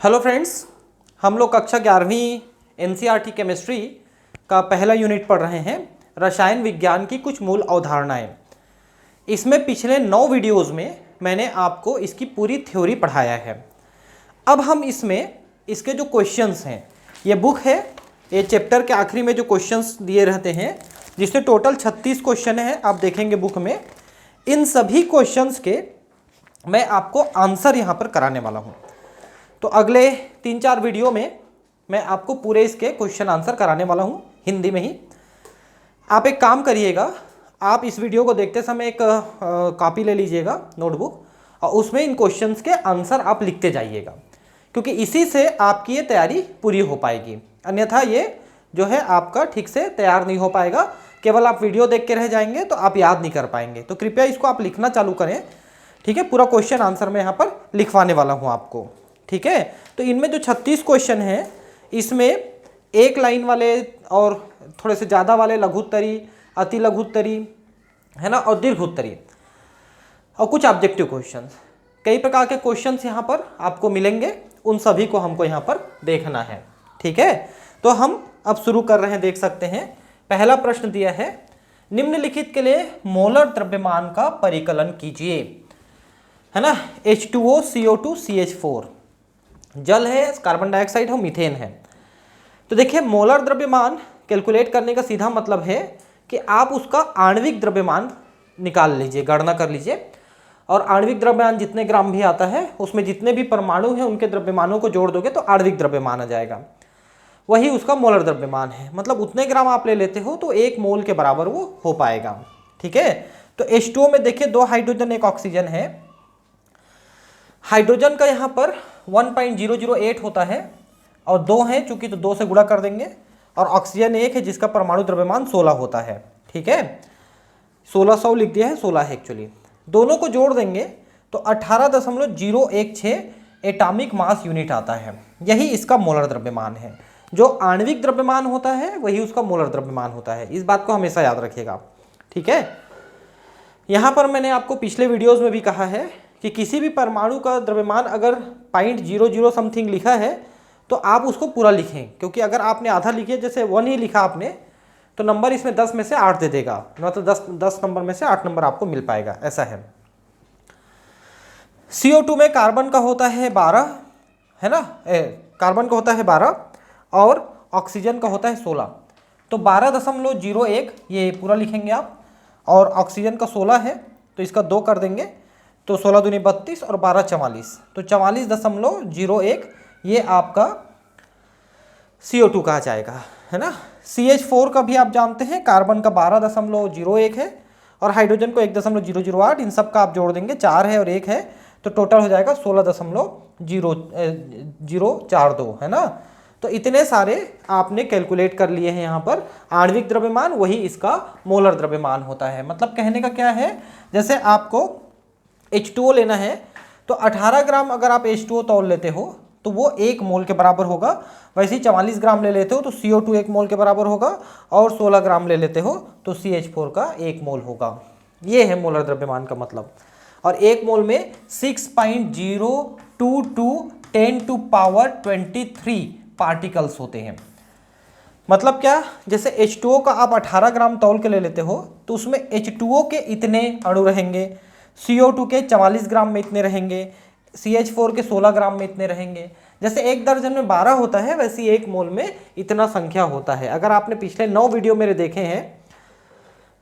Hello friends, हम लोग कक्षा 11वीं एनसीईआरटी केमिस्ट्री का पहला यूनिट पढ़ रहे हैं, रसायन विज्ञान की कुछ मूल अवधारणाएं। इसमें पिछले 9 वीडियोस में मैंने आपको इसकी पूरी थ्योरी पढ़ाया है। अब हम इसमें इसके जो क्वेश्चंस हैं, ये बुक है, ये चैप्टर के आखिरी में जो क्वेश्चंस दिए रहते हैं, जिसमें टोटल 36 क्वेश्चन हैं, आप देखेंगे बुक में। इन सभी क्वेश्चंस के मैं आपको आंसर यहाँ पर कराने वाला हूँ। तो अगले 3-4 वीडियो में मैं आपको पूरे इसके क्वेश्चन आंसर कराने वाला हूँ, हिंदी में ही। आप एक काम करिएगा, आप इस वीडियो को देखते समय एक कॉपी ले लीजिएगा, नोटबुक, और उसमें इन क्वेश्चंस के आंसर आप लिखते जाइएगा, क्योंकि इसी से आपकी ये तैयारी पूरी हो पाएगी। अन्यथा ये जो है आपका ठीक से तैयार नहीं हो पाएगा, केवल आप वीडियो देख के रह जाएंगे तो आप याद नहीं कर पाएंगे। तो कृपया इसको आप लिखना चालू करें, ठीक है। पूरा क्वेश्चन आंसर मैं यहाँ पर लिखवाने वाला हूँ आपको, ठीक है। तो इनमें जो 36 क्वेश्चन हैं, इसमें एक लाइन वाले और थोड़े से ज़्यादा वाले, लघुत्तरी, अति लघुत्तरी, है ना, और दीर्घोत्तरी, और कुछ ऑब्जेक्टिव क्वेश्चंस, कई प्रकार के क्वेश्चंस यहाँ पर आपको मिलेंगे। उन सभी को हमको यहाँ पर देखना है, ठीक है। तो हम अब शुरू कर रहे हैं, देख सकते हैं। पहला प्रश्न दिया है, निम्नलिखित के लिए मोलर द्रव्यमान का परिकलन कीजिए, है ना। H2O, CO2, CH4 जल है, कार्बन डाइऑक्साइड है, मीथेन है। तो देखिए, मोलर द्रव्यमान कैलकुलेट करने का सीधा मतलब है कि आप उसका आणविक द्रव्यमान निकाल लीजिए, गणना कर लीजिए, और आणविक द्रव्यमान जितने ग्राम भी आता है, उसमें जितने भी परमाणु हैं उनके द्रव्यमानों को जोड़ दोगे तो आणविक द्रव्यमान आ जाएगा। वही उसका मोलर द्रव्यमान है, मतलब उतने ग्राम आप ले लेते हो तो 1 मोल के बराबर वो हो पाएगा, ठीक है। तो H2O में देखिए 2 हाइड्रोजन 1 ऑक्सीजन है। हाइड्रोजन का यहाँ पर 1.008 होता है, और 2 हैं चूंकि, तो 2 से गुणा कर देंगे, और ऑक्सीजन 1 है जिसका परमाणु द्रव्यमान 16 होता है, ठीक है। 1600 लिख दिया है, 16 है एक्चुअली। दोनों को जोड़ देंगे तो 18.016 एटॉमिक मास यूनिट आता है। यही इसका मोलर द्रव्यमान है। जो आणविक द्रव्यमान होता है वही उसका मोलर द्रव्यमान होता है, इस बात को हमेशा याद रखिएगा, ठीक है। यहाँ पर मैंने आपको पिछले वीडियोस में भी कहा है कि किसी भी परमाणु का द्रव्यमान अगर 0.00 समथिंग लिखा है तो आप उसको पूरा लिखें, क्योंकि अगर आपने आधा लिखे, जैसे 1 ही लिखा आपने, तो नंबर इसमें 10 में से 8 दे देगा, न तो 10 नंबर में से 8 नंबर आपको मिल पाएगा, ऐसा है। CO2 में कार्बन का होता है 12, है ना, कार्बन का होता है 12 और ऑक्सीजन का होता है 16। तो 12.01 ये पूरा लिखेंगे आप, और ऑक्सीजन का 16 है तो इसका 2 कर देंगे, तो 16 दूनी 32 और 12 44, तो 44.01 ये आपका CO2 का आ जाएगा, है ना। CH4 का भी आप जानते हैं, कार्बन का 12.01 है, और हाइड्रोजन को 1.008, इन सब का आप जोड़ देंगे, 4 है और 1 है, तो टोटल हो जाएगा 16.042, है ना। तो इतने सारे आपने कैलकुलेट कर लिए हैं यहाँ पर। आणविक द्रव्यमान वही इसका मोलर द्रव्यमान होता है। मतलब कहने का क्या है, जैसे आपको H2O लेना है तो 18 ग्राम अगर आप H2O तौल लेते हो तो वो 1 मोल के बराबर होगा। वैसे ही 44 ग्राम ले लेते हो तो CO2 1 मोल के बराबर होगा, और 16 ग्राम ले लेते हो तो CH4 का 1 मोल होगा। ये है मोलर द्रव्यमान का मतलब। और 1 मोल में 6.022 10⁻23 पार्टिकल्स होते हैं। मतलब क्या, जैसे H2O का आप 18 ग्राम तौल के ले लेते हो तो उसमें H2O के इतने अणु रहेंगे, CO2 के 44 ग्राम में इतने रहेंगे, CH4 के 16 ग्राम में इतने रहेंगे। जैसे 1 दर्जन में 12 होता है, वैसे 1 मोल में इतना संख्या होता है। अगर आपने पिछले 9 वीडियो मेरे देखे हैं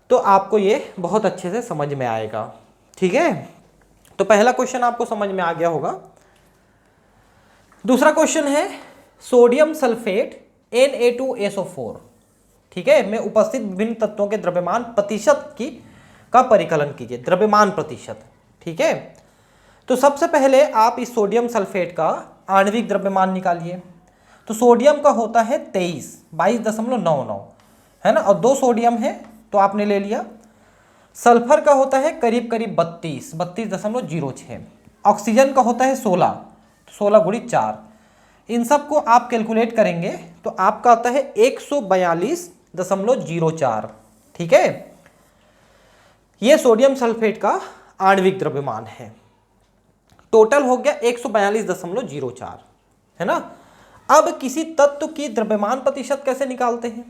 तो आपको ये बहुत अच्छे से समझ में आएगा, ठीक है। तो पहला क्वेश्चन आपको समझ में आ गया होगा। दूसरा क्वेश्चन है, सोडियम सल्फेट Na2SO4, ठीक है, में उपस्थित विभिन्न तत्वों के द्रव्यमान प्रतिशत का परिकलन कीजिए, द्रव्यमान प्रतिशत, ठीक है। तो सबसे पहले आप इस सोडियम सल्फेट का आणविक द्रव्यमान निकालिए। तो सोडियम का होता है 22.99, है ना, और 2 सोडियम है तो आपने ले लिया। सल्फर का होता है करीब करीब 32.06। ऑक्सीजन का होता है 16, तो 16 गुणी 4। इन सब को आप कैलकुलेट करेंगे तो आपका आता है 142.04, ठीक है। ये सोडियम सल्फेट का आणविक द्रव्यमान है। टोटल हो गया 142.04, है ना। अब किसी तत्व की द्रव्यमान प्रतिशत कैसे निकालते हैं?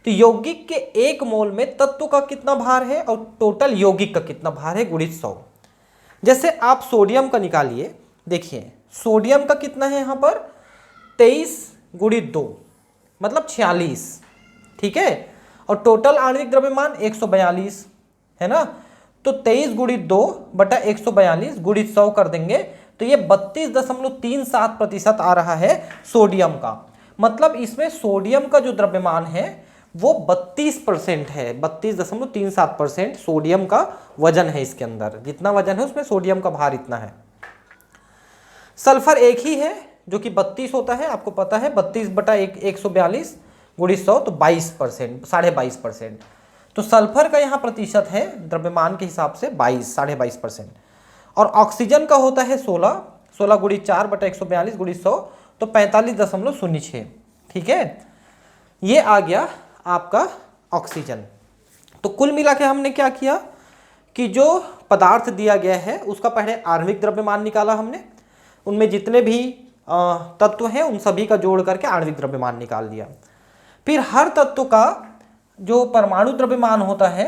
तो यौगिक के 1 मोल में तत्व का कितना भार है और टोटल यौगिक का कितना भार है गुणित 100। जैसे आप सोडियम का निकालिए, देखिए सोडियम का कितना है यहाँ पर 23 गुणित 2 मतलब 46, ठीक है। और टोटल आणविक द्रव्यमान 142 है ना। तो 23 गुणित 2 बटा 142 गुणित 100 कर देंगे तो ये 32.37% आ रहा है सोडियम का। मतलब इसमें सोडियम का जो द्रव्यमान है वो 32% है, 32.37% सोडियम का वजन है। इसके अंदर जितना वजन है उसमें सोडियम का भार इतना है। सल्फर एक ही है जो कि 32 होता है, आपको पता है 32 बटा 142 गुणित 100 तो 22%, 22.5%। तो सल्फर का यहाँ प्रतिशत है द्रव्यमान के हिसाब से 22.5%। और ऑक्सीजन का होता है 16 गुणित 4 बटा 142 गुणित 100 तो 45.06, ठीक है। ये आ गया आपका ऑक्सीजन। तो कुल मिला के हमने क्या किया कि जो पदार्थ दिया गया है उसका पहले आणविक द्रव्यमान निकाला हमने, उनमें जितने भी तत्व हैं उन सभी का जोड़ करके आणविक द्रव्यमान निकाल दिया। फिर हर तत्व का जो परमाणु द्रव्यमान होता है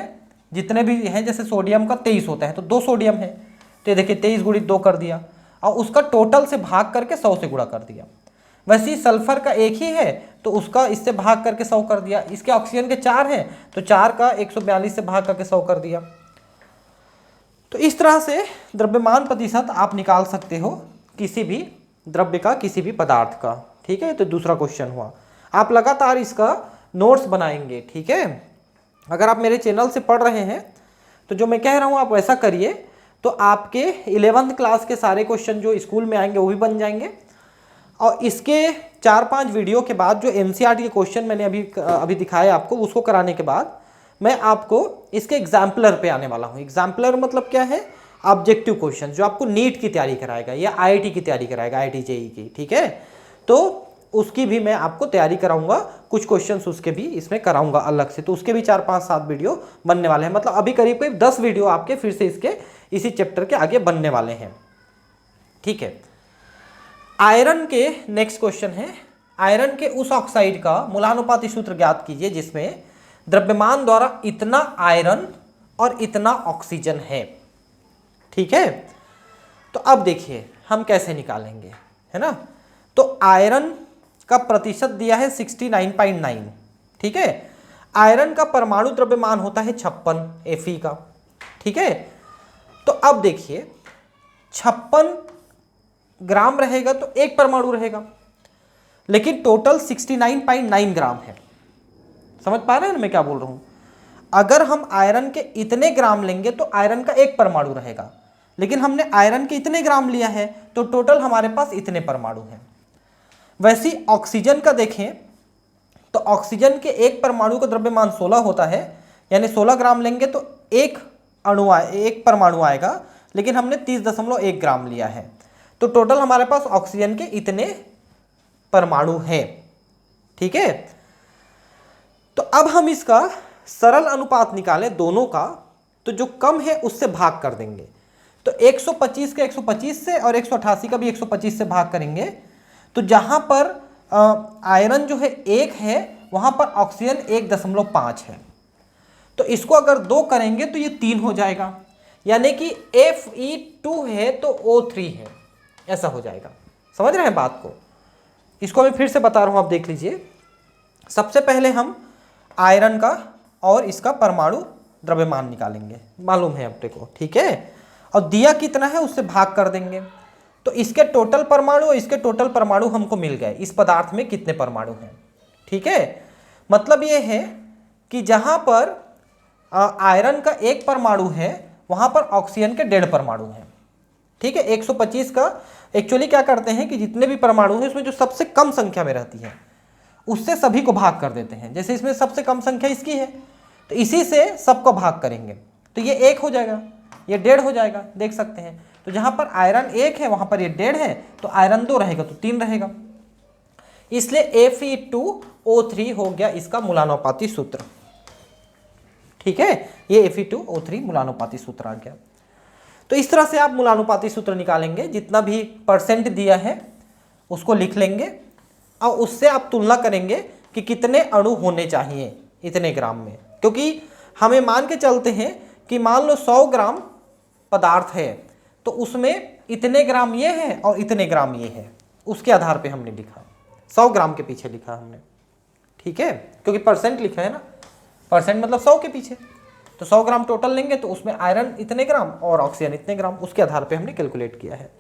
जितने भी हैं, जैसे सोडियम का 23 होता है तो 2 सोडियम है, तो ये देखिए 23 गुणित 2 कर दिया और उसका टोटल से भाग करके 100 से गुणा कर दिया। वैसे ही सल्फर का एक ही है तो उसका इससे भाग करके 100 कर दिया। इसके ऑक्सीजन के 4 हैं तो 4 का 142 से भाग करके 100 कर दिया। तो इस तरह से द्रव्यमान प्रतिशत आप निकाल सकते हो किसी भी द्रव्य का, किसी भी पदार्थ का, ठीक है। तो दूसरा क्वेश्चन हुआ। आप लगातार इसका नोट्स बनाएंगे, ठीक है। अगर आप मेरे चैनल से पढ़ रहे हैं तो जो मैं कह रहा हूँ आप वैसा करिए तो आपके 11th क्लास के सारे क्वेश्चन जो स्कूल में आएंगे वो भी बन जाएंगे। और इसके 4-5 वीडियो के बाद जो एनसीईआरटी के क्वेश्चन मैंने अभी दिखाए आपको, उसको कराने के बाद मैं आपको इसके एग्जाम्पलर पे आने वाला हूँ। एग्जाम्पलर मतलब क्या है? ऑब्जेक्टिव क्वेश्चन जो आपको नीट की तैयारी कराएगा या आईआईटी की तैयारी कराएगा, आईआईटी जेईई की, ठीक है। तो उसकी भी मैं आपको तैयारी कराऊंगा, कुछ क्वेश्चंस उसके भी इसमें कराऊंगा अलग से। तो उसके भी 4-5-7 वीडियो बनने वाले हैं। मतलब अभी करीब करीब 10 वीडियो आपके फिर से इसके इसी चैप्टर के आगे बनने वाले हैं, ठीक है। आयरन के नेक्स्ट क्वेश्चन है, आयरन के उस ऑक्साइड का मूलानुपाती सूत्र ज्ञात कीजिए जिसमें द्रव्यमान द्वारा इतना आयरन और इतना ऑक्सीजन है, ठीक है। तो अब देखिए हम कैसे निकालेंगे, है ना। तो आयरन का प्रतिशत दिया है 69.9, ठीक है। आयरन का परमाणु द्रव्यमान होता है 56 Fe का, ठीक है। तो अब देखिए 56 ग्राम रहेगा तो एक परमाणु रहेगा, लेकिन टोटल 69.9 ग्राम है। समझ पा रहे हैं ना मैं क्या बोल रहा हूं? अगर हम आयरन के इतने ग्राम लेंगे तो आयरन का एक परमाणु रहेगा, लेकिन हमने आयरन के इतने ग्राम लिया है तो टोटल हमारे पास इतने परमाणु हैं। वैसे ऑक्सीजन का देखें तो ऑक्सीजन के एक परमाणु का द्रव्यमान 16 होता है, यानी 16 ग्राम लेंगे तो एक परमाणु आएगा, लेकिन हमने 30.1 ग्राम लिया है। तो टोटल हमारे पास ऑक्सीजन के इतने परमाणु हैं, ठीक है। तो अब हम इसका सरल अनुपात निकालें दोनों का, तो जो कम है उससे भाग कर देंगे। तो 125 का 125 से और 188 का भी 125 से भाग करेंगे। तो जहां पर आयरन जो है 1 है वहां पर ऑक्सीजन 1.5 है। तो इसको अगर 2 करेंगे तो ये 3 हो जाएगा, यानी कि Fe2 है तो O3 है, ऐसा हो जाएगा। समझ रहे हैं बात को? इसको मैं फिर से बता रहा हूं, आप देख लीजिए। सबसे पहले हम आयरन का और इसका परमाणु द्रव्यमान निकालेंगे, मालूम है अपने को, ठीक है। और दिया कितना है उससे भाग कर देंगे। तो इसके टोटल परमाणु और इसके टोटल परमाणु हमको मिल गए, इस पदार्थ में कितने परमाणु हैं, ठीक है। मतलब ये है कि जहां पर आयरन का 1 परमाणु है वहां पर ऑक्सीजन के 1.5 परमाणु हैं, ठीक है। 125 का एक्चुअली क्या करते हैं कि जितने भी परमाणु हैं उसमें जो सबसे कम संख्या में रहती है उससे सभी को भाग कर देते हैं। जैसे इसमें सबसे कम संख्या इसकी है तो इसी से सबको भाग करेंगे, तो ये 1 हो जाएगा, ये 1.5 हो जाएगा, देख सकते हैं। तो जहां पर आयरन 1 है वहां पर ये 1.5 है, तो आयरन 2 रहेगा तो 3 रहेगा। इसलिए Fe2O3 हो गया इसका मूलानुपाती सूत्र, ठीक है। ये Fe2O3 मूलानुपाती सूत्र आ गया। तो इस तरह से आप मूलानुपाती सूत्र निकालेंगे, जितना भी परसेंट दिया है उसको लिख लेंगे और उससे आप तुलना करेंगे कि कितने अणु होने चाहिए इतने ग्राम में, क्योंकि हमें मान के चलते हैं कि मान लो 100 ग्राम पदार्थ है तो उसमें इतने ग्राम ये है और इतने ग्राम ये है, उसके आधार पे हमने लिखा, 100 ग्राम के पीछे लिखा हमने, ठीक है, क्योंकि परसेंट लिखा है ना, परसेंट मतलब 100 के पीछे, तो 100 ग्राम टोटल लेंगे तो उसमें आयरन इतने ग्राम और ऑक्सीजन इतने ग्राम, उसके आधार पे हमने कैलकुलेट किया है।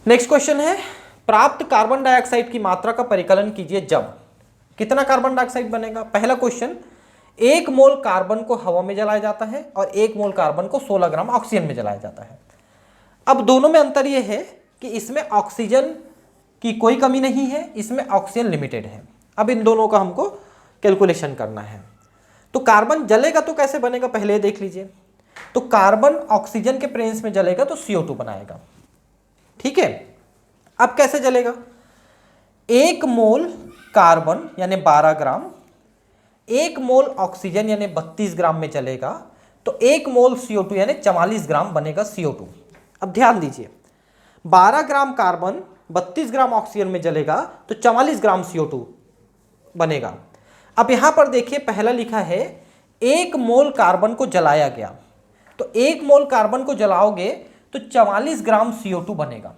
नेक्स्ट क्वेश्चन है, प्राप्त कार्बन डाइऑक्साइड की मात्रा का परिकलन कीजिए जब, कितना कार्बन डाइऑक्साइड बनेगा। पहला क्वेश्चन, 1 मोल कार्बन को हवा में जलाया जाता है और 1 मोल कार्बन को 16 ग्राम ऑक्सीजन में जलाया जाता है। अब दोनों में अंतर यह है कि इसमें ऑक्सीजन की कोई कमी नहीं है, इसमें ऑक्सीजन लिमिटेड है। अब इन दोनों का हमको कैलकुलेशन करना है। तो कार्बन जलेगा तो कैसे बनेगा पहले देख लीजिए। तो कार्बन ऑक्सीजन के प्रेजेंस में जलेगा तो CO2 बनाएगा, ठीक है। अब कैसे जलेगा, 1 मोल कार्बन यानी 12 ग्राम, 1 मोल ऑक्सीजन यानी 32 ग्राम में जलेगा तो 1 मोल CO2 यानी 44 ग्राम बनेगा CO2। अब ध्यान दीजिए, 12 ग्राम कार्बन 32 ग्राम ऑक्सीजन में जलेगा तो 44 ग्राम CO2 बनेगा। अब यहां पर देखिए पहला लिखा है 1 मोल कार्बन को जलाया गया, तो 1 मोल कार्बन को जलाओगे तो 44 ग्राम CO2 बनेगा।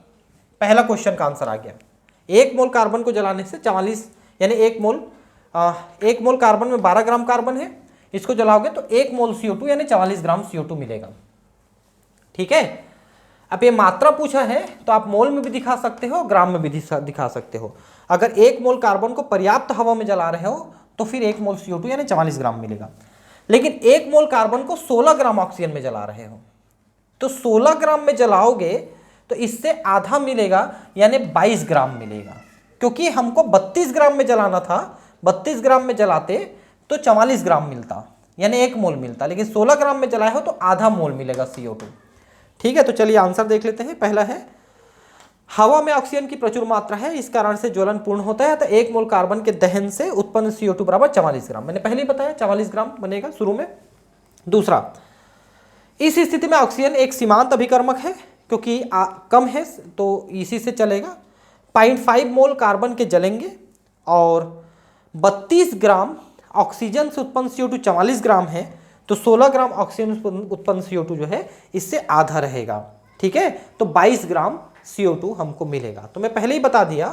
पहला क्वेश्चन का आंसर आ गया, 1 मोल कार्बन को जलाने से 44 यानी 1 मोल कार्बन में 12 ग्राम कार्बन है, इसको जलाओगे तो 1 मोल CO2 यानी 44 ग्राम CO2 मिलेगा, ठीक है। अब ये मात्रा पूछा है तो आप मोल में भी दिखा सकते हो, ग्राम में भी दिखा सकते हो। अगर 1 मोल कार्बन को पर्याप्त हवा में जला रहे हो तो फिर 1 मोल CO2 यानी 44 ग्राम मिलेगा। लेकिन 1 मोल कार्बन को 16 ग्राम ऑक्सीजन में जला रहे हो तो 16 ग्राम में जलाओगे तो इससे आधा मिलेगा यानी 22 ग्राम मिलेगा, क्योंकि हमको 32 ग्राम में जलाना था, 32 ग्राम में जलाते तो 44 ग्राम मिलता यानी 1 मोल मिलता, लेकिन 16 ग्राम में जलाए हो तो आधा मोल मिलेगा CO2, ठीक है। तो चलिए आंसर देख लेते हैं। पहला है, हवा में ऑक्सीजन की प्रचुर मात्रा है, इस कारण से ज्वलन पूर्ण होता है, तो 1 मोल कार्बन के दहन से उत्पन्न CO2 बराबर 44 ग्राम, मैंने पहले ही बताया 44 ग्राम बनेगा शुरू में। दूसरा, इस स्थिति में ऑक्सीजन एक सीमांत अभिकर्मक है, क्योंकि कम है तो इसी से चलेगा। 0.5 मोल कार्बन के जलेंगे और 32 ग्राम ऑक्सीजन से उत्पन्न CO2 44 ग्राम है, तो 16 ग्राम ऑक्सीजन उत्पन्न CO2 जो है इससे आधा रहेगा, ठीक है। तो 22 ग्राम CO2 हमको मिलेगा। तो मैं पहले ही बता दिया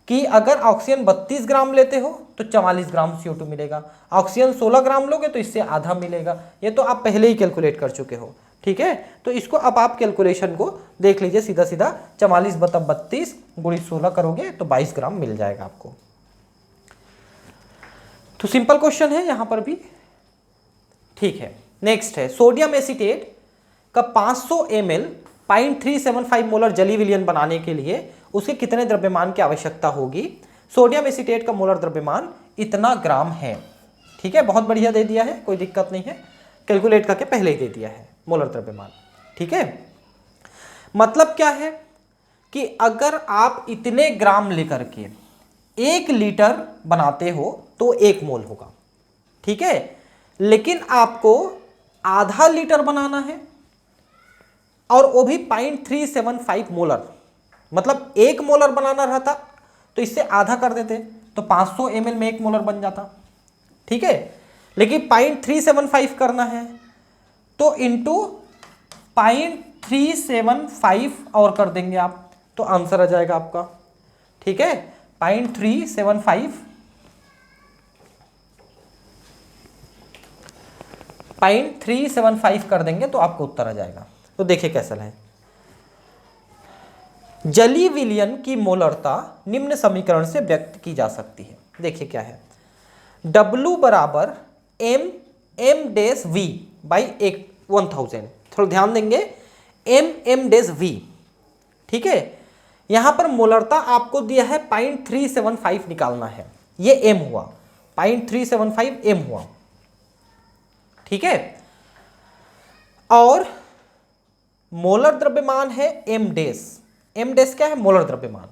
कि अगर ऑक्सीजन 32 ग्राम लेते हो तो 44 ग्राम CO2 मिलेगा, ऑक्सीजन 16 ग्राम लोगे तो इससे आधा मिलेगा। ये तो आप पहले ही कैलकुलेट कर चुके हो, ठीक है। तो इसको अब आप कैलकुलेशन को देख लीजिए, सीधा सीधा 44/32 गुणित 16 करोगे तो 22 ग्राम मिल जाएगा आपको। तो सिंपल क्वेश्चन है यहां पर भी, ठीक है। नेक्स्ट है, सोडियम एसीटेट का 500 ml 0.375 मोलर जली विलयन बनाने के लिए उसके कितने द्रव्यमान की आवश्यकता होगी। सोडियम एसीटेट का मोलर द्रव्यमान इतना ग्राम है, ठीक है। बहुत बढ़िया दे दिया है, कोई दिक्कत नहीं है, कैलकुलेट करके पहले ही दे दिया है मोलर द्रव्यमान, ठीक है। मतलब क्या है कि अगर आप इतने ग्राम लेकर के 1 लीटर बनाते हो तो 1 मोल होगा, ठीक है। लेकिन आपको आधा लीटर बनाना है और वो भी 0.375 मोलर, मतलब 1 मोलर बनाना रहता तो इससे आधा कर देते तो 500 ml में 1 मोलर बन जाता, ठीक है। लेकिन 0.375 करना है तो इंटू 0.375 और कर देंगे आप तो आंसर आ जाएगा आपका, ठीक है। 0.375 कर देंगे तो आपको उत्तर आ जाएगा। तो देखिए कैसा है, जली विलयन की मोलरता निम्न समीकरण से व्यक्त की जा सकती है। देखिए क्या है, W बराबर m/v बाई 1000, थोड़ा ध्यान देंगे, m/v, ठीक है। यहां पर मोलरता आपको दिया है 0.375 निकालना है, ये m हुआ, 0.375 m हुआ, ठीक है। और मोलर द्रव्यमान है m डैश क्या है, मोलर द्रव्यमान,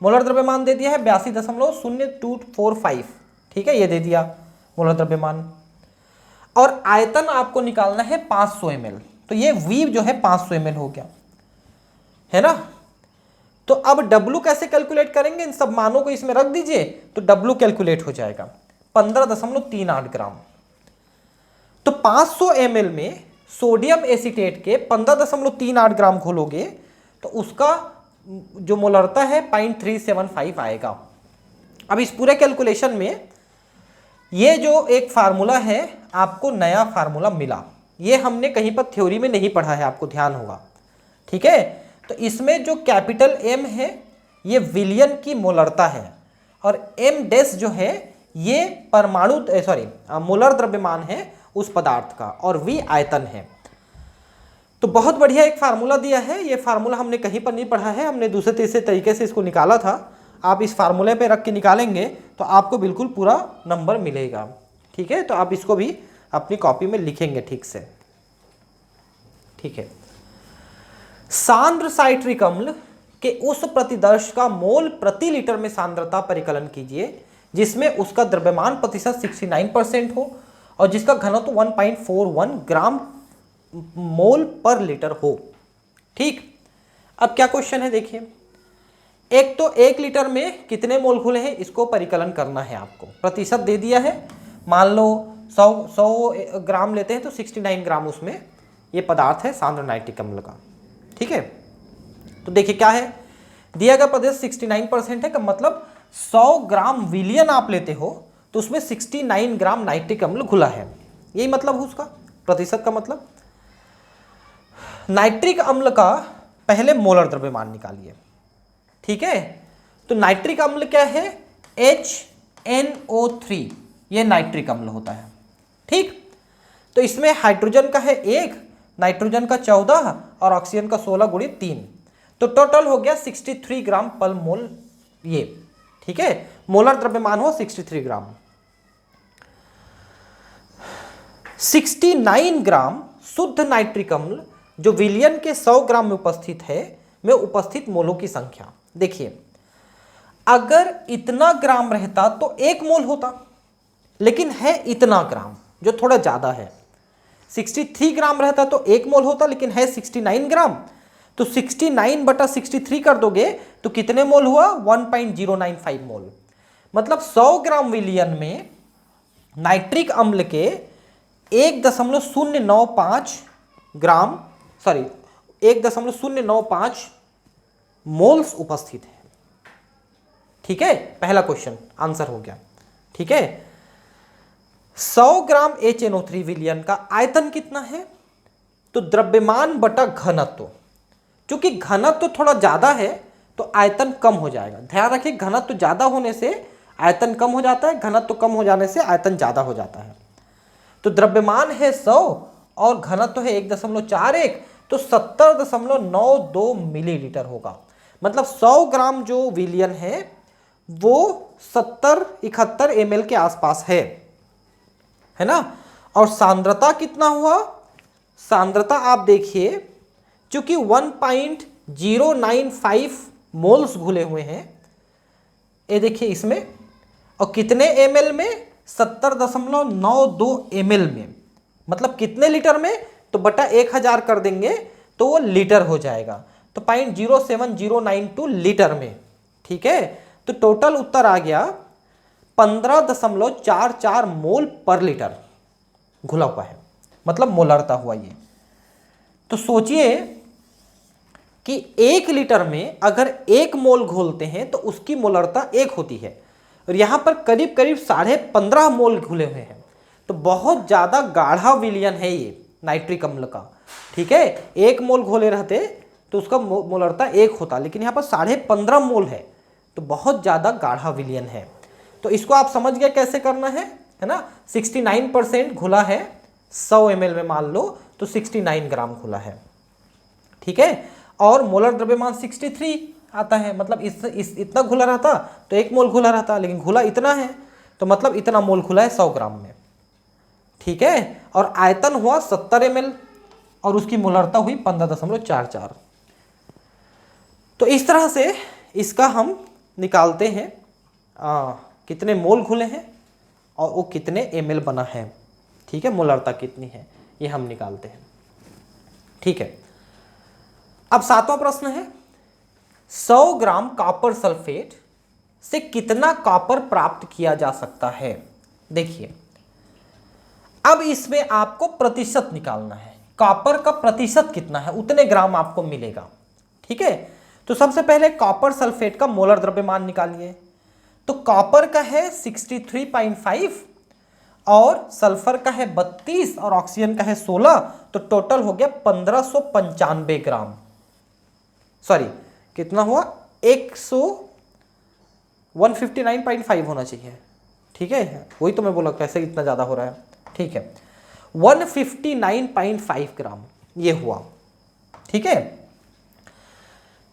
मोलर द्रव्यमान दे दिया है 82.0245, ठीक है, ये दे दिया मोलर द्रव्यमान। और आयतन आपको निकालना है 500 ml, तो ये V जो है 500 ml हो गया, है ना। तो अब W कैसे कैलकुलेट करेंगे, इन सब मानों को इसमें रख दीजिए तो W कैलकुलेट हो जाएगा 15.38 ग्राम। तो 500 ml में सोडियम एसीटेट के 15.38 ग्राम घोलोगे तो उसका जो मोलरता है 0.375 आएगा। अब इस पूरे कैलकुलेशन में ये जो एक फार्मूला है आपको नया फार्मूला मिला, ये हमने कहीं पर थ्योरी में नहीं पढ़ा है, आपको ध्यान होगा, ठीक है। तो इसमें जो कैपिटल M है ये विलियन की मोलरता है और M डैश जो है ये परमाणु मोलर द्रव्यमान है उस पदार्थ का और V आयतन है। तो बहुत बढ़िया एक फार्मूला दिया है, ये फार्मूला हमने कहीं पर नहीं पढ़ा है, हमने दूसरे तीसरे तरीके से इसको निकाला था। आप इस फार्मूले पे रख के निकालेंगे तो आपको बिल्कुल पूरा नंबर मिलेगा, ठीक है। तो आप इसको भी अपनी कॉपी में लिखेंगे ठीक से, ठीक है। सांद्र साइट्रिक अम्ल के उस प्रतिदर्श का मोल प्रति लीटर में सांद्रता परिकलन कीजिए जिसमें उसका द्रव्यमान प्रतिशत 69% हो और जिसका घनत्व 1.41 ग्राम मोल पर लीटर हो, ठीक। अब क्या क्वेश्चन है देखिए, एक तो 1 लीटर में कितने मोल घुले हैं इसको परिकलन करना है आपको, प्रतिशत दे दिया है। मान लो 100 ग्राम लेते हैं तो 69 ग्राम उसमें ये पदार्थ है सांद्र नाइट्रिक अम्ल का, ठीक है। तो देखिए क्या है, दिया गया प्रतिशत 69% है, का मतलब 100 ग्राम विलियन आप लेते हो तो उसमें 69 ग्राम नाइट्रिक अम्ल घुला है, यही मतलब है उसका प्रतिशत का मतलब। नाइट्रिक अम्ल का पहले मोलर द्रव्यमान निकालिए, ठीक है। तो नाइट्रिक अम्ल क्या है, HNO3, ये नाइट्रिक अम्ल होता है, ठीक। तो इसमें हाइड्रोजन का है 1, नाइट्रोजन का 14 और ऑक्सीजन का 16 गुणित 3, तो टोटल हो गया 63 ग्राम पर मोल, ये ठीक है। मोलर द्रव्यमान हो 63 ग्राम। 69 ग्राम शुद्ध नाइट्रिक अम्ल जो विलियन के 100 ग्राम में उपस्थित है में उपस्थित मोलों की संख्या। देखिए अगर इतना ग्राम रहता तो 1 मोल होता, लेकिन है इतना ग्राम जो थोड़ा ज्यादा है। 63 ग्राम रहता तो 1 मोल होता, लेकिन है 69 ग्राम, तो 69/63 कर दोगे तो कितने मोल हुआ, 1.095 मोल। मतलब 100 ग्राम विलियन में नाइट्रिक अम्ल के 1.095 ग्राम 1.095 मोल्स उपस्थित है, ठीक है। पहला क्वेश्चन आंसर हो गया, ठीक है। 100 ग्राम HNO3 विलियन का आयतन कितना है, तो द्रव्यमान बटा घनत्व, क्योंकि घनत्व थोड़ा ज्यादा है तो आयतन कम हो जाएगा। ध्यान रखिए घनत्व ज्यादा होने से आयतन कम हो जाता है, घनत्व कम हो जाने से आयतन ज्यादा हो जाता है। तो द्रव्यमान है 100 और घनत्व है 1.41, तो 70.92 मिलीलीटर होगा। मतलब 100 ग्राम जो विलियन है वो 71 ml के आसपास है ना। और सांद्रता कितना हुआ, सांद्रता आप देखिए चूंकि 1.095 मोल्स घुले हुए हैं, ये देखिए इसमें, और कितने ml में, 70.92 ml में, मतलब कितने लीटर में, तो बटा 1000 कर देंगे तो वो लीटर हो जाएगा, तो 0.07092 लीटर में, ठीक है। तो टोटल उत्तर आ गया 15.44 मोल पर लीटर घुला हुआ है, मतलब मोलरता हुआ ये। तो सोचिए कि 1 लीटर में अगर 1 मोल घोलते हैं तो उसकी मोलरता 1 होती है, और यहां पर करीब करीब 15.5 मोल घुले हुए हैं, तो बहुत ज्यादा गाढ़ा विलियन है ये नाइट्रिक अम्ल का, ठीक है। 1 मोल घोले रहते तो उसका मोलरता 1 होता, लेकिन यहाँ पर 15.5 मोल है, तो बहुत ज्यादा गाढ़ा विलियन है। तो इसको आप समझ गए कैसे करना है ना। 69% घुला है 100 ml में, मान लो तो 69 ग्राम घुला है, ठीक है। और मोलर द्रव्यमान 63 आता है, मतलब इतना घुला रहता तो 1 मोल घुला रहता, लेकिन घुला इतना है तो मतलब इतना मोल घुला है 100 ग्राम में, ठीक है। और आयतन हुआ 70 ml और उसकी मोलरता हुई 15.44। तो इस तरह से इसका हम निकालते हैं कितने मोल घुले हैं और वो कितने ml बना है, ठीक है, मोलरता कितनी है ये हम निकालते हैं, ठीक है। अब 7वां प्रश्न है, 100 ग्राम कॉपर सल्फेट से कितना कॉपर प्राप्त किया जा सकता है। देखिए, अब इसमें आपको प्रतिशत निकालना है, कॉपर का प्रतिशत कितना है उतने ग्राम आपको मिलेगा। ठीक है, तो सबसे पहले कॉपर सल्फेट का मोलर द्रव्यमान निकालिए। तो कॉपर का है 63.5 और सल्फर का है 32 और ऑक्सीजन का है 16, तो टोटल हो गया 1595 ग्राम। सॉरी, कितना हुआ, 159.5 होना चाहिए। ठीक है, वही तो मैं बोला कैसे इतना ज़्यादा हो रहा है। ठीक है, 159.5 ग्राम ये हुआ। ठीक है,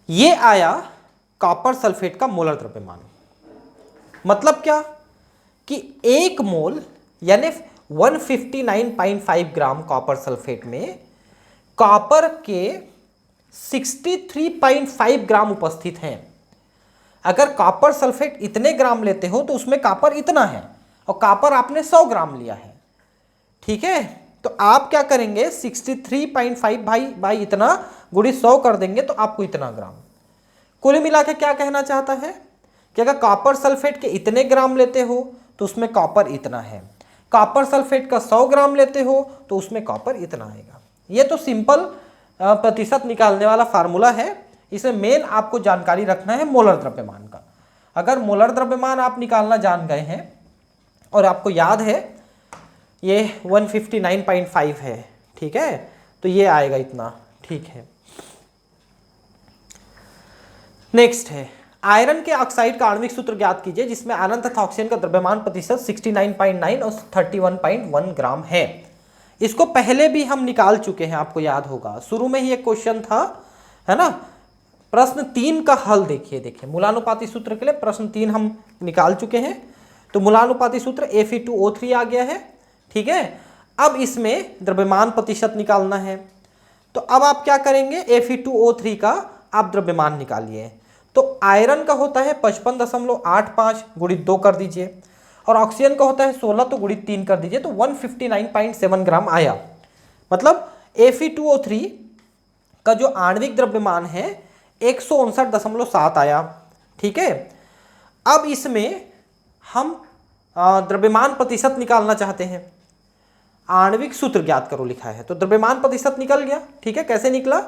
ये आया कॉपर सल्फेट का मोलर द्रव्यमान। मतलब क्या कि एक मोल यानी 159.5 ग्राम कॉपर सल्फेट में कॉपर के 63.5 ग्राम उपस्थित हैं। अगर कॉपर सल्फेट इतने ग्राम लेते हो तो उसमें कॉपर इतना है और कॉपर आपने 100 ग्राम लिया है। ठीक है, तो आप क्या करेंगे, 63.5 भाई इतना गुणित 100 कर देंगे तो आपको इतना ग्राम। कुल मिला के क्या कहना चाहता है कि अगर कॉपर सल्फेट के इतने ग्राम लेते हो तो उसमें कॉपर इतना है, कॉपर सल्फेट का 100 ग्राम लेते हो तो उसमें कॉपर इतना आएगा। ये तो सिंपल प्रतिशत निकालने वाला फार्मूला है। इसमें मेन आपको जानकारी रखना है मोलर द्रव्यमान का। अगर मोलर द्रव्यमान आप निकालना जान गए हैं और आपको याद है ये 159.5 है, ठीक है, तो ये आएगा इतना। ठीक है, नेक्स्ट है आयरन के ऑक्साइड का आणविक सूत्र ज्ञात कीजिए जिसमें आयरन तथा ऑक्सीजन का द्रव्यमान प्रतिशत 69.9 और 31.1 ग्राम है। इसको पहले भी हम निकाल चुके हैं, आपको याद होगा, शुरू में ही एक क्वेश्चन था, है ना। प्रश्न 3 का हल देखिए मूलानुपाती सूत्र के लिए प्रश्न 3 हम निकाल चुके हैं। तो मूलानुपाती सूत्र Fe2O3 आ गया है। ठीक है, अब इसमें द्रव्यमान प्रतिशत निकालना है। तो अब आप क्या करेंगे, Fe2O3 का आप द्रव्यमान निकालिए। तो आयरन का होता है 55.85 गुणित 2 कर दीजिए और ऑक्सीजन का होता है 16, तो गुणित 3 कर दीजिए, तो 159.7 ग्राम आया। मतलब Fe2O3 का जो आणविक द्रव्यमान है 159.7 आया। ठीक है, अब इसमें हम द्रव्यमान प्रतिशत निकालना चाहते हैं। आणविक सूत्र ज्ञात करो लिखा है, तो द्रव्यमान प्रतिशत निकल गया। ठीक है, कैसे निकला,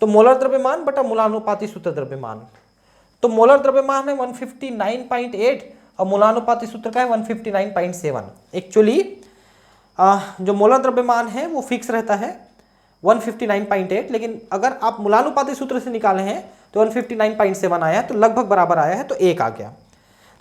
तो मोलर द्रव्यमान बटा मूलानुपाती सूत्र द्रव्यमान। तो मोलर द्रव्यमान है 159.8 और मूलानुपाती सूत्र का है 159.7। एक्चुअली जो मोलर द्रव्यमान है वो फिक्स रहता है 159.8, लेकिन अगर आप मूलानुपाती सूत्र से निकाले हैं तो 159.7 आया है, तो लगभग बराबर आया है, तो 1 आ गया।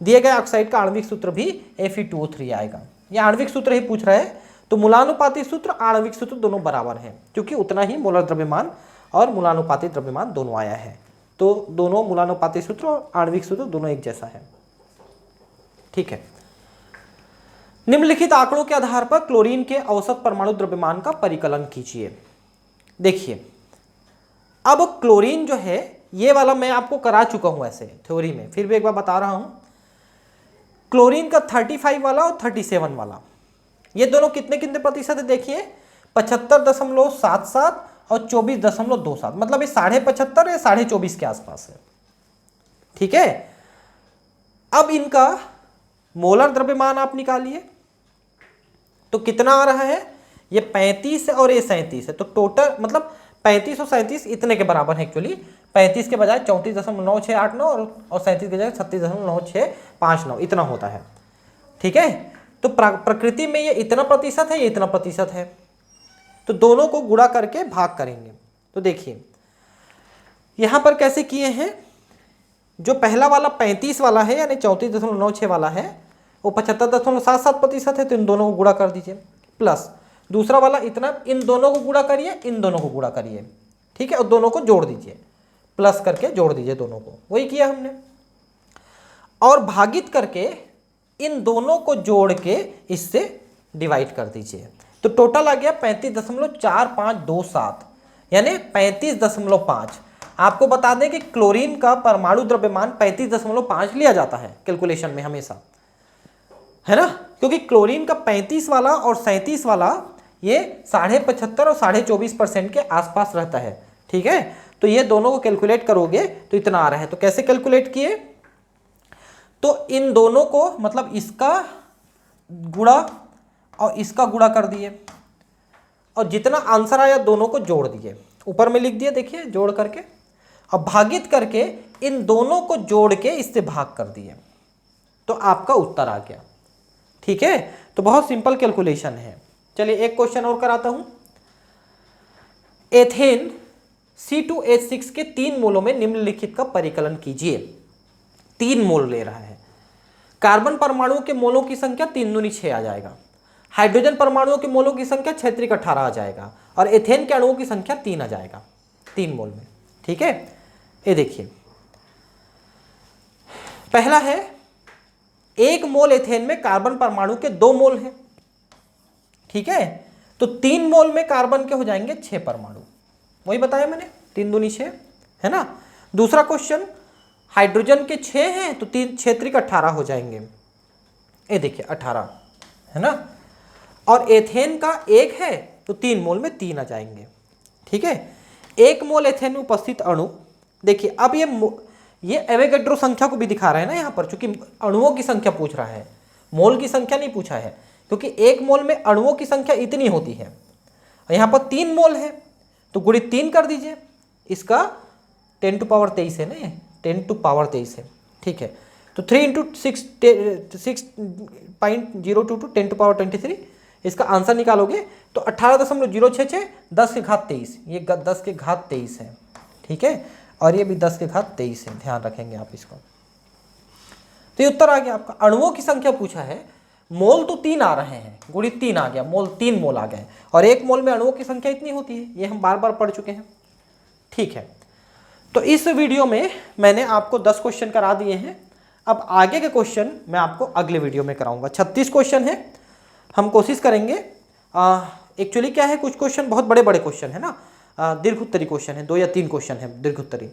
दिए गए ऑक्साइड का आणविक सूत्र भी Fe2O3 आएगा। ये आणविक सूत्र ही पूछ रहा है, तो मूलानुपाती सूत्र आणविक सूत्र दोनों बराबर हैं क्योंकि उतना ही मोलर द्रव्यमान और मूलानुपाती द्रव्यमान दोनों आया है। तो दोनों मूलानुपाती सूत्र और आणविक सूत्र दोनों एक जैसा है। ठीक है, निम्नलिखित आंकड़ों के आधार पर क्लोरीन के औसत परमाणु द्रव्यमान का परिकलन कीजिए। देखिए, अब क्लोरीन जो है ये वाला मैं आपको करा चुका हूं ऐसे थ्योरी में, फिर भी एक बार बता रहा हूं। क्लोरीन का 35 वाला और 37 वाला, ये दोनों कितने कितने प्रतिशत है, देखिए 75.77 और 24.27, मतलब ये 75.5 या 24.5 के आसपास है। ठीक है, अब इनका मोलर द्रव्यमान आप निकालिए, तो कितना आ रहा है, ये 35 और ये 37 है, तो टोटल मतलब 35 और 37 इतने के बराबर है। एक्चुअली 35 के बजाय 34.9689 और 37 के बजाय 36.9659 इतना होता है। ठीक है, तो प्रकृति में ये इतना प्रतिशत है, ये इतना प्रतिशत है, तो दोनों को गुणा करके भाग करेंगे। तो देखिए यहां पर कैसे किए हैं, जो पहला वाला 35 वाला है यानी 34.96 वाला है वो 75.77 प्रतिशत है, तो इन दोनों को गुणा कर दीजिए, प्लस दूसरा वाला इतना, इन दोनों को गुणा करिए, इन दोनों को गुणा करिए। ठीक है, और दोनों को जोड़ दीजिए, प्लस करके जोड़ दीजिए दोनों को, वही किया हमने। और भागित करके इन दोनों को जोड़ के इससे डिवाइड कर दीजिए, तो टोटल आ गया 35.4527 यानी 35.5। आपको बता दें कि क्लोरीन का परमाणु द्रव्यमान 35.5 लिया जाता है कैलकुलेशन में हमेशा, है ना, क्योंकि क्लोरीन का 35 वाला और 37 वाला ये 75.5 और 24.25% के आसपास रहता है। ठीक है, तो ये दोनों को कैलकुलेट करोगे तो इतना आ रहा है। तो कैसे कैलकुलेट किए, तो इन दोनों को मतलब इसका गुणा और इसका गुणा कर दिए और जितना आंसर आया दोनों को जोड़ दिए, ऊपर में लिख दिए देखिए जोड़ करके, और भागित करके इन दोनों को जोड़ के इससे भाग कर दिए, तो आपका उत्तर आ गया। ठीक है, तो बहुत सिंपल कैलकुलेशन है। चलिए एक क्वेश्चन और कराता हूं। एथेन C2H6 के 3 मोलों में निम्नलिखित का परिकलन कीजिए। 3 मोल ले रहा है। कार्बन परमाणुओं के मोलों की संख्या 3 दूनी 6 आ जाएगा, हाइड्रोजन परमाणुओं के मोलों की संख्या 6 त्रिक 18 आ जाएगा, और एथेन के अणुओं की संख्या 3 आ जाएगा 3 मोल में। ठीक है, ये देखिए पहला है 1 मोल एथेन में कार्बन परमाणु के 2 मोल हैं। ठीक है, तो 3 मोल में कार्बन के हो जाएंगे 6 परमाणु, वही बताया मैंने 3 दूनी 6 है ना। दूसरा क्वेश्चन, हाइड्रोजन के 6 हैं तो 3 6 त्रिक 18 हो जाएंगे, ये देखिए 18 है ना, और एथेन का 1 है तो 3 मोल में 3 आ जाएंगे। ठीक है, 1 मोल एथेन में उपस्थित अणु, देखिए अब ये एवोगैड्रो संख्या को भी दिखा रहा है ना यहाँ पर, चूंकि अणुओं की संख्या पूछ रहा है, मोल की संख्या नहीं पूछा है, क्योंकि 1 मोल में अणुओं की संख्या इतनी होती है, और यहाँ पर 3 मोल है तो गुणित 3 कर दीजिए, इसका 10 टू पावर 23 है ना, 10 टू पावर 23 है। ठीक है, तो 3 इंटू 6.022 10 टू पावर 23, इसका आंसर निकालोगे तो 18.066 10 के घात 23, ये 10 के घात 23 है। ठीक है, और ये भी 10 के घात 23 है, ध्यान रखेंगे आप इसको। तो ये उत्तर आ गया आपका। अणुओं की संख्या पूछा है, मोल तो 3 आ रहे हैं, गुणित 3 आ गया, मोल 3 मोल आ गए, और 1 मोल में अणुओं की संख्या इतनी होती है, ये हम बार बार पढ़ चुके हैं। ठीक है, तो इस वीडियो में मैंने आपको 10 क्वेश्चन करा दिए हैं। अब आगे के क्वेश्चन मैं आपको अगले वीडियो में कराऊंगा। 36 क्वेश्चन है, हम कोशिश करेंगे। एक्चुअली क्या है, कुछ क्वेश्चन बहुत बड़े बड़े क्वेश्चन है ना, दीर्घोत्तरी क्वेश्चन है, 2 या 3 क्वेश्चन है दीर्घोत्तरी,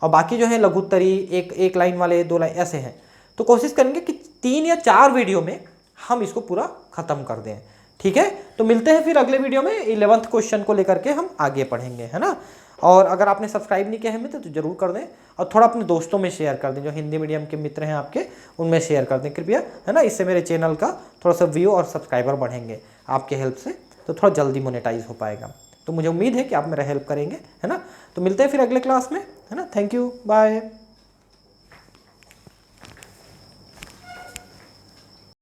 और बाकी जो है लघुत्तरी, एक लाइन वाले 2 लाइन ऐसे हैं। तो कोशिश करेंगे कि 3 या 4 वीडियो में हम इसको पूरा खत्म कर दें। ठीक है, तो मिलते हैं फिर अगले वीडियो में, 11th क्वेश्चन को लेकर के हम आगे पढ़ेंगे, है ना। और अगर आपने सब्सक्राइब नहीं किया है मित्र तो जरूर कर दें, और थोड़ा अपने दोस्तों में शेयर कर दें, जो हिंदी मीडियम के मित्र हैं आपके, उनमें शेयर कर दें कृपया, है ना। इससे मेरे चैनल का थोड़ा सा व्यू और सब्सक्राइबर बढ़ेंगे आपके हेल्प से, तो थोड़ा जल्दी मोनेटाइज हो पाएगा। तो मुझे उम्मीद है कि आप मेरा हेल्प करेंगे, है ना। तो मिलते हैं फिर अगले क्लास में, है ना। Thank you, bye.